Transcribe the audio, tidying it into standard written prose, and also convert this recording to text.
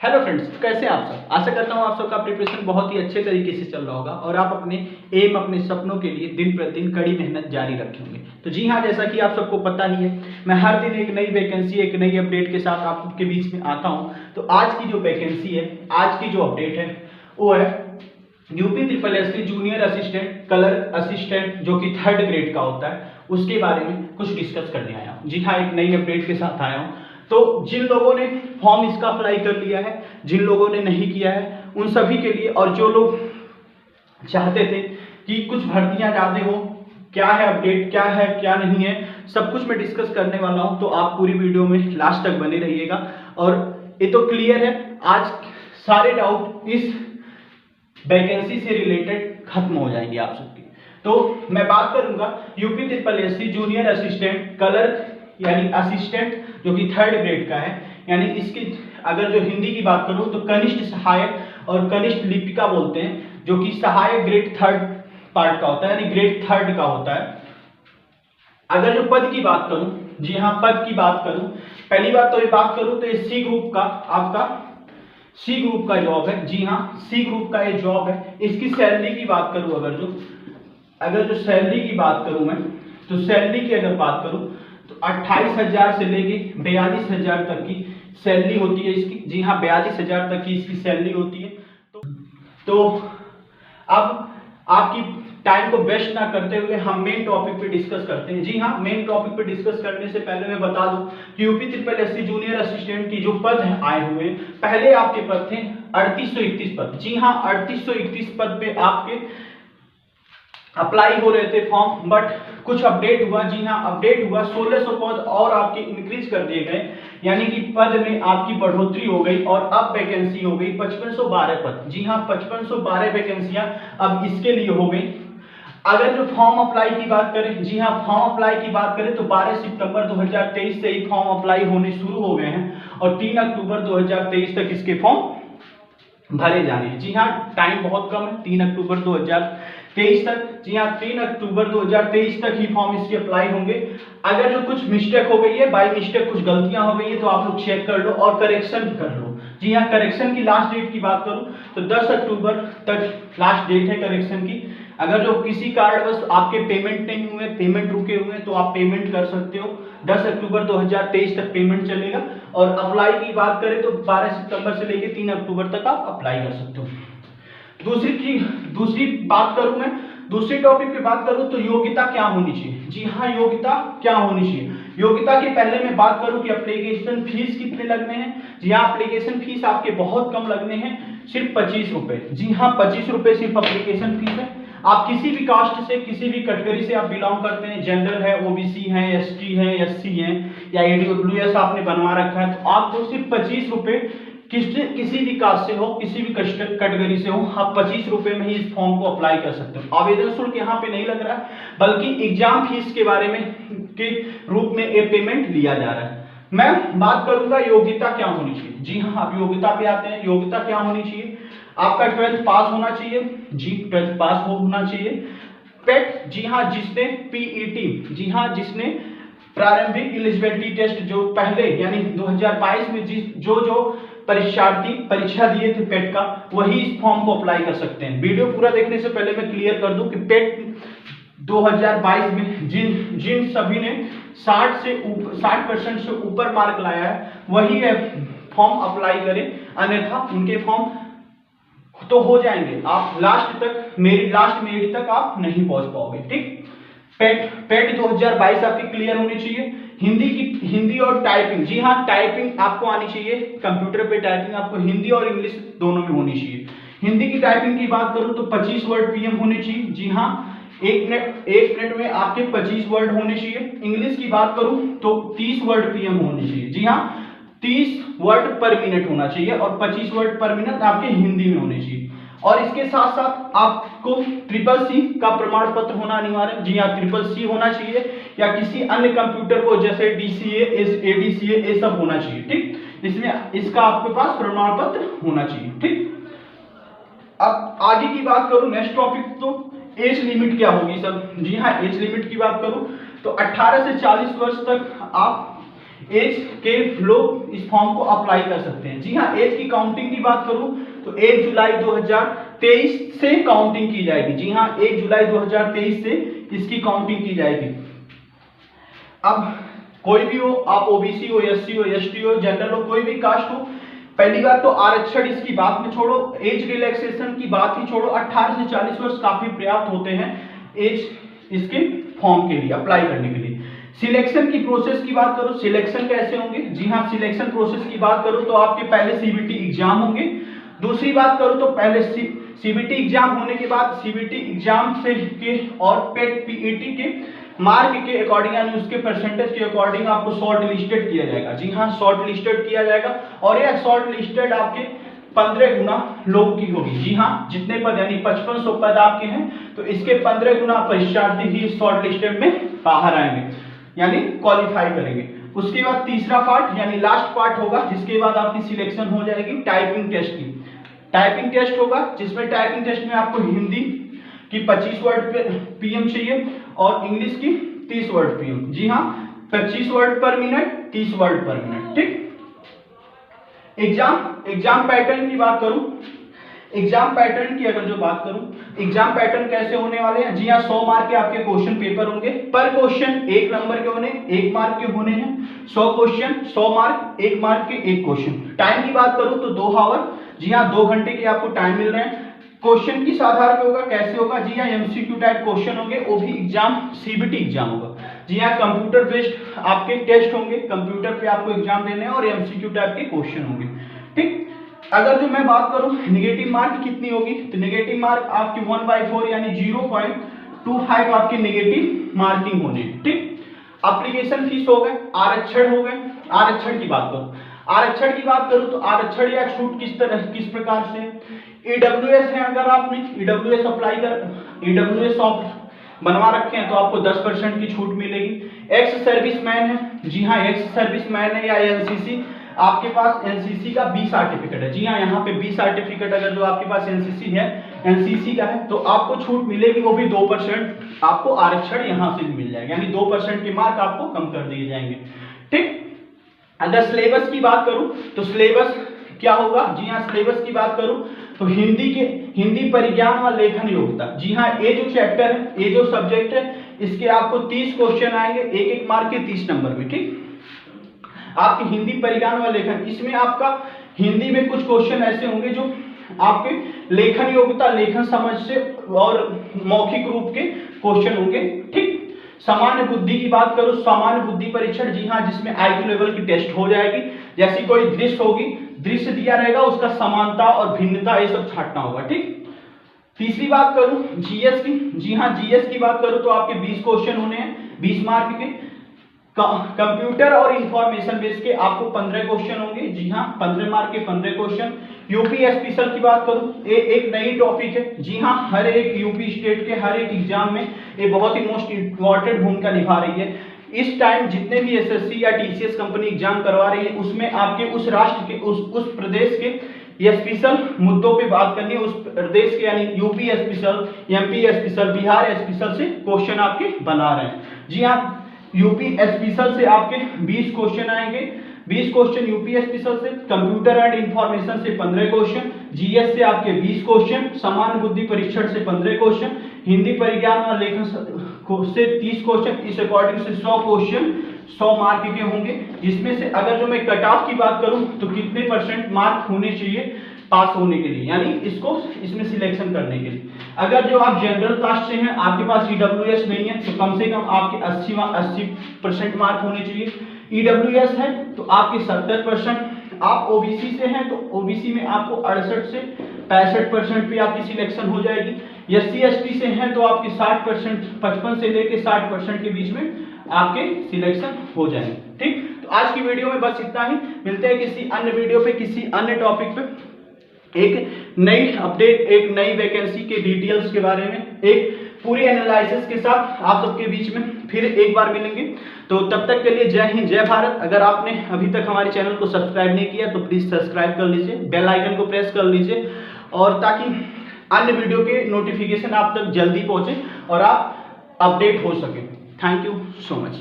Hello friends, कैसे हैं आप सब। आशा करता हूँ आप सबका प्रिपरेशन बहुत ही अच्छे तरीके से चल रहा होगा और आप अपने एम अपने सपनों के लिए दिन प्रतिदिन कड़ी मेहनत जारी रखे होंगे। तो जी हाँ, जैसा कि आप सबको पता ही है, मैं हर दिन एक नई वैकेंसी एक नई अपडेट के साथ आपके बीच में आता हूँ। तो आज की जो वैकेंसी है, आज की जो अपडेट है वो है UP triple S C junior assistant colour assistant, जो कि 3rd ग्रेड का होता है, उसके बारे में कुछ डिस्कस करने आया हूँ। जी हाँ, एक नई अपडेट के साथ आया हूँ। तो जिन लोगों ने फॉर्म इसका अप्लाई कर लिया है, जिन लोगों ने नहीं किया है, उन सभी के लिए, और जो लोग चाहते थे कि कुछ भर्तियां ज़्यादा हो, क्या है अपडेट, क्या है क्या नहीं है, सब कुछ मैं डिस्कस करने वाला हूं। तो आप पूरी वीडियो में लास्ट तक बने रहिएगा। और ये तो क्लियर है, आज सारे डाउट इस वैकेंसी से रिलेटेड खत्म हो जाएंगे आप सबके। तो मैं बात करूंगा UP triple S C junior assistant colour यानी असिस्टेंट, जो कि 3rd ग्रेड का है। यानी इसकी अगर जो हिंदी की बात करूं तो कनिष्ठ सहायक और कनिष्ठ लिपिका बोलते हैं, जो कि सहायक ग्रेड 3rd पार्ट का होता है, यानी ग्रेड 3rd का होता है। अगर जो पद की बात करूं, जी हाँ पद की बात करूं, पहली बात तो ये बात करूं तो ये सी ग्रुप का, आपका सी ग्रुप का जॉब है। जी हाँ, सी ग्रुप का ये जॉब है। इसकी सैलरी की बात करूं, अगर जो सैलरी की बात करूं मैं, तो सैलरी की अगर बात करूं तो 28,000 से लेके 42,000 तक की सैलरी होती है इसकी। जी हाँ, 42,000 तक की इसकी सैलरी होती है। तो अब आपकी टाइम को वेस्ट ना करते हुए हम मेन टॉपिक पे डिस्कस करते हैं। जी हाँ, मेन टॉपिक पे डिस्कस करने से पहले मैं बता दूं कि UP triple S C junior assistant की जो पद आए हुए हैं, पहले आपके पद थे 3831 पद। जी हाँ, 3831 पद पे आपके अप्लाई हो रहे थे फॉर्म, बट कुछ अपडेट हुआ। जी हाँ, अपडेट हुआ, 1600 पद और आपके इंक्रीज कर दिए गए, यानी कि पद में आपकी बढ़ोतरी हो गई और अब वैकेंसी हो गई 5512 पद। जी हाँ, 5512 वैकेंसियां अब इसके लिए हो गई। अगर जो फॉर्म अप्लाई की बात करें, जी हाँ फॉर्म अप्लाई की बात करें तो 12 सितंबर 2023 से ही फॉर्म अप्लाई होने शुरू हो गए हैं और 3 अक्टूबर 2023 तक इसके फॉर्म भरे जाने हैं। जी हाँ, टाइम बहुत कम है, 3 अक्टूबर 2023 तक। जी हाँ, 3 अक्टूबर 2023 तक ही फॉर्म इसके अप्लाई होंगे। अगर जो कुछ मिस्टेक हो गई है, बाय मिस्टेक कुछ गलतियां हो गई है, तो आप लोग चेक कर लो और करेक्शन भी कर लो। जी हाँ, करेक्शन की लास्ट डेट की बात करूं तो 10 अक्टूबर तक लास्ट डेट है करेक्शन की। अगर जो किसी कारणवश आपके पेमेंट नहीं हुए, पेमेंट रुके हुए, तो आप पेमेंट कर सकते हो। 10 अक्टूबर 2023 तक पेमेंट चलेगा। और अप्लाई की बात करें तो 12 सितंबर से लेकर 3 अक्टूबर तक आप अप्लाई कर सकते हो। दूसरी बात करूं मैं, दूसरी टॉपिक पे बात करूं तो योग्यता क्या होनी चाहिए। जी हाँ, योग्यता क्या होनी चाहिए। योग्यता के पहले मैं बात करूं कि एप्लीकेशन फीस कितने लगने हैं। जी हाँ, एप्लीकेशन फीस आपके बहुत कम लगने हैं, सिर्फ 25 रुपए। जी हाँ, 25 रुपए सिर्फ एप्लीकेशन फीस है। आप किसी भी कास्ट से, किसी भी कैटेगरी से आप बिलोंग करते हैं, जनरल है, ओबीसी है, एसटी है, एससी है, या ईडब्ल्यूएस आपने बनवा रखा है, तो आपको सिर्फ 25 रुपए, किसी भी कास्ट से हो, किसी भी कैटेगरी से हो, आप 25 रुपए में ही इस फॉर्म को अप्लाई कर सकते हो। आवेदन शुल्क यहाँ पे नहीं लग रहा है, बल्कि एग्जाम फीस के बारे में के रूप में ये पेमेंट लिया जा रहा है। मैं बात करूंगा योग्यता क्या होनी चाहिए। जी हाँ, आप योग्यता पे आते हैं। योग्यता क्या होनी चाहिए, आपका 12th पास होना चाहिए। जी, 12th पास होना चाहिए। पेट, जी हाँ जिसने पीईटी, जी हाँ जिसने प्रारंभिक एलिजिबिलिटी टेस्ट जो पहले यानी 2022 में जो परीक्षार्थी परीक्षा दिए थे पेट का, वही इस फॉर्म को अप्लाई कर सकते हैं। वीडियो पूरा देखने से पहले मैं क्लियर कर दूं कि पेट 2022 में जिन सभी ने 60% से ऊपर मार्क लाया है, वही फॉर्म अप्लाई करें, अन्यथा उनके फॉर्म तो हो जाएंगे, आप लास्ट मेरिट तक आप नहीं पहुंच पाओगे। ठीक, पेट 2022 आपकी क्लियर होनी चाहिए। हिंदी और टाइपिंग, जी हाँ टाइपिंग आपको आनी चाहिए। कंप्यूटर पे टाइपिंग आपको हिंदी और इंग्लिश दोनों में होनी चाहिए। हिंदी की टाइपिंग की बात करूं तो 25 वर्ड पीएम होने चाहिए। जी हाँ, एक मिनट में आपके 25 वर्ड होने चाहिए। इंग्लिश की बात करूं तो 30 वर्ड पीएम होने चाहिए। जी हाँ, 30 वर्ड पर मिनट होना चाहिए और 25 वर्ड पर मिनट आपके हिंदी में होने चाहिए। और इसके साथ साथ आपको CCC का प्रमाण पत्र होना अनिवार्य है। जी हाँ, CCC होना चाहिए, या किसी अन्य कंप्यूटर को जैसे DCA, ADCA ये सब होना चाहिए। ठीक, इसमें इसका आपके पास प्रमाण पत्र होना चाहिए। ठीक, अब आगे की बात करूं, नेक्स्ट टॉपिक, तो एज लिमिट क्या होगी सर। जी हाँ, एज लिमिट की बात करूं तो 18 से 40 वर्ष तक आप एज के लोग इस फॉर्म को अप्लाई कर सकते हैं। जी हाँ, एज की काउंटिंग की बात करूं तो 1 जुलाई 2023 से काउंटिंग की जाएगी। जी हाँ, 1 जुलाई 2023 से इसकी काउंटिंग की जाएगी। अब कोई भी हो, आप ओबीसी हो, एससी हो, एसटी हो, जनरल हो, कोई भी कास्ट हो, पहली बात तो आरक्षण इसकी बात में छोड़ो, एज रिलैक्सेशन की बात ही छोड़ो, 18 से 40 वर्ष काफी पर्याप्त होते हैं एज इसके फॉर्म के लिए अप्लाई करने के लिए। सिलेक्शन की प्रोसेस की बात करो, सिलेक्शन कैसे होंगे? जी हाँ, सिलेक्शन प्रोसेस की बात करो तो आपके पहले सीबीटी एग्जाम होंगे। दूसरी बात करो तो पहले सीबीटी एग्जाम होने के बाद सीबीटी एग्जाम से के और पेट पीईटी के मार्क के अकॉर्डिंग यानी उसके परसेंटेज के अकॉर्डिंग आपको शॉर्ट लिस्टेड किया जाएगा। जी हाँ, शॉर्ट लिस्टेड किया जाएगा और यह शॉर्ट लिस्टेड आपके 15 गुना लोगों की होगी। जी हाँ, जितने पद यानी 5500 पद आपके हैं तो इसके 15 गुना परीक्षार्थी ही शॉर्ट लिस्टेड में बाहर आएंगे यानी क्वालिफाई करेंगे। उसके बाद तीसरा पार्ट यानी लास्ट पार्ट होगा जिसके बाद आपकी सिलेक्शन हो जाएगी टाइपिंग टेस्ट की। टाइपिंग टेस्ट होगा जिसमें टाइपिंग टेस्ट में आपको हिंदी की 25 वर्ड पीएम चाहिए और इंग्लिश की 30 वर्ड पीएम। जी हाँ, 25 वर्ड पर मिनट, 30 वर्ड पर मिनट। ठीक। एग्जाम पैटर्न की बात करूं, एग्जाम पैटर्न की अगर जो बात करूं, एग्जाम पैटर्न कैसे होने वाले हैं? जी हाँ, 100 मार्क के आपके क्वेश्चन पेपर होंगे। पर क्वेश्चन 1 नंबर के होने, 1 मार्क के होने हैं। 100 क्वेश्चन, 100 मार्क, 1 मार्क के 1 क्वेश्चन। टाइम की बात करूं तो 2 आवर। जी हाँ, 2 घंटे के आपको टाइम मिल रहे हैं। क्वेश्चन किस आधार पे होगा, कैसे होगा? जी हाँ, एमसीक्यू टाइप क्वेश्चन होंगे, वो भी एग्जाम सीबीटी एग्जाम होगा। जी हाँ, कंप्यूटर बेस्ड आपके टेस्ट होंगे, कंप्यूटर पे आपको एग्जाम देने हैं और एमसीक्यू टाइप के क्वेश्चन होंगे। ठीक। अगर जो मैं बात करूं नेगेटिव मार्क कितनी होगी तो नेगेटिव मार्क आपकी 1/4 यानी 0.25 आपकी नेगेटिव मार्किंग होने। ठीक। एप्लीकेशन फीस हो गए, आरक्षण हो गए। आरक्षण की बात करूं, आरक्षण की बात करूं तो आरक्षण या छूट किस प्रकार से? ईडब्ल्यूएस है, अगर आपने ईडब्ल्यूएस अप्लाई कर ईडब्ल्यूएस बनवा रखे हैं तो आपको 10% की छूट मिलेगी। एक्स सर्विसमैन है, जी हाँ, एक्स सर्विसमैन है या एनसीसी, आपके पास एनसीसी का बी सर्टिफिकेट है। जी हाँ, यहाँ पे बी सर्टिफिकेट अगर जो आपके पास एनसीसी है, एनसीसी का है तो आपको छूट मिलेगी, वो भी 2% आपको आरक्षण यहाँ से मिल जाएगा यानी 2% के मार्क आपको कम कर दिए जाएंगे। ठीक। अगर सिलेबस की बात करूं तो सिलेबस क्या होगा? जी हाँ, सिलेबस की बात करूं तो हिंदी परिज्ञान व लेखन योग्यता। जी हाँ, ये जो चैप्टर है, ये जो सब्जेक्ट है, इसके आपको 30 क्वेश्चन आएंगे, 1-1 मार्क के 30 नंबर में। ठीक। आपकी हिंदी परिज्ञान व लेखन, इसमें आपका हिंदी में कुछ क्वेश्चन ऐसे होंगे जो आपके लेखन योग्यता, लेखन समझ से और मौखिक रूप के क्वेश्चन होंगे। ठीक। सामान्य बुद्धि की बात करो, सामान्य बुद्धि परीक्षण, जी हाँ, जिसमें आईक्यू लेवल की टेस्ट हो जाएगी। जैसी कोई दृश्य होगी, दृश्य दिया रहेगा, उसका समानता और भिन्नता ये सब छांटना होगा। ठीक। तीसरी बात करूं जीएस की, जी हाँ, जीएस की बात करूं तो आपके 20 क्वेश्चन होने हैं, 20 मार्क के। कंप्यूटर और इंफॉर्मेशन बेस के आपको 15 क्वेश्चन होंगे। जी हाँ, 15 मार्क के 15 क्वेश्चन। यूपी स्पेशल की बात करूं, ये एक नई टॉपिक है। जी हाँ, हर एक यूपी स्टेट के हर एक एग्जाम में ये बहुत ही मोस्ट इंपॉर्टेंट भूमिका निभा रही है। इस टाइम जितने भी एसएससी या टीसीएस कंपनी एग्जाम करवा रही है उसमें आपके उस राष्ट्र के उस प्रदेश के ये स्पेशल मुद्दों पे बात करनी है, उस प्रदेश के यानी UP special, MP special, Bihar special से क्वेश्चन आपके बना रहे हैं। जी हाँ, यूपी स्पेशल से आपके 20 क्वेश्चन आएंगे, 20 क्वेश्चन यूपी स्पेशल से। कंप्यूटर एंड इंफॉर्मेशन से 15 क्वेश्चन, जीएस से आपके 20 क्वेश्चन, सामान्य बुद्धि परीक्षण से 15 क्वेश्चन, हिंदी परिज्ञान और लेखन से 30 क्वेश्चन। इस अकॉर्डिंग से 100 क्वेश्चन 100 मार्क के होंगे, जिसमें से अगर जो मैं कट ऑफ की बात करूं तो कितने % मार्क होने चाहिए पास होने के लिए, यानी इसमें सिलेक्शन करने के लिए। अगर जो आप जनरल कास्ट से हैं, आपके पास ईडब्ल्यूएस नहीं है तो कम से कम आपके 80% मार्क होने चाहिए। ईडब्ल्यूएस है तो आपके 70%। आप ओबीसी से हैं तो ओबीसी में आपको 68 से 65% पे आपकी सिलेक्शन हो जाएगी। एससी एसटी से हैं तो आपकी 60%, 55 से लेके 60% के बीच में आपके सिलेक्शन हो जाएंगे। ठीक। तो आज की वीडियो में बस इतना ही, मिलते हैं किसी अन्य वीडियो पे, किसी अन्य टॉपिक पे, एक नई अपडेट, एक नई वैकेंसी के डिटेल्स के बारे में, एक पूरी एनालिसिस के साथ आप सबके बीच में फिर एक बार मिलेंगे। तो तब तक के लिए जय हिंद, जय भारत। अगर आपने अभी तक हमारे चैनल को सब्सक्राइब नहीं किया तो प्लीज सब्सक्राइब कर लीजिए, बेल आइकन को प्रेस कर लीजिए, और ताकि अन्य वीडियो के नोटिफिकेशन आप तक जल्दी पहुंचे और आप अपडेट हो सके। Thank you so much.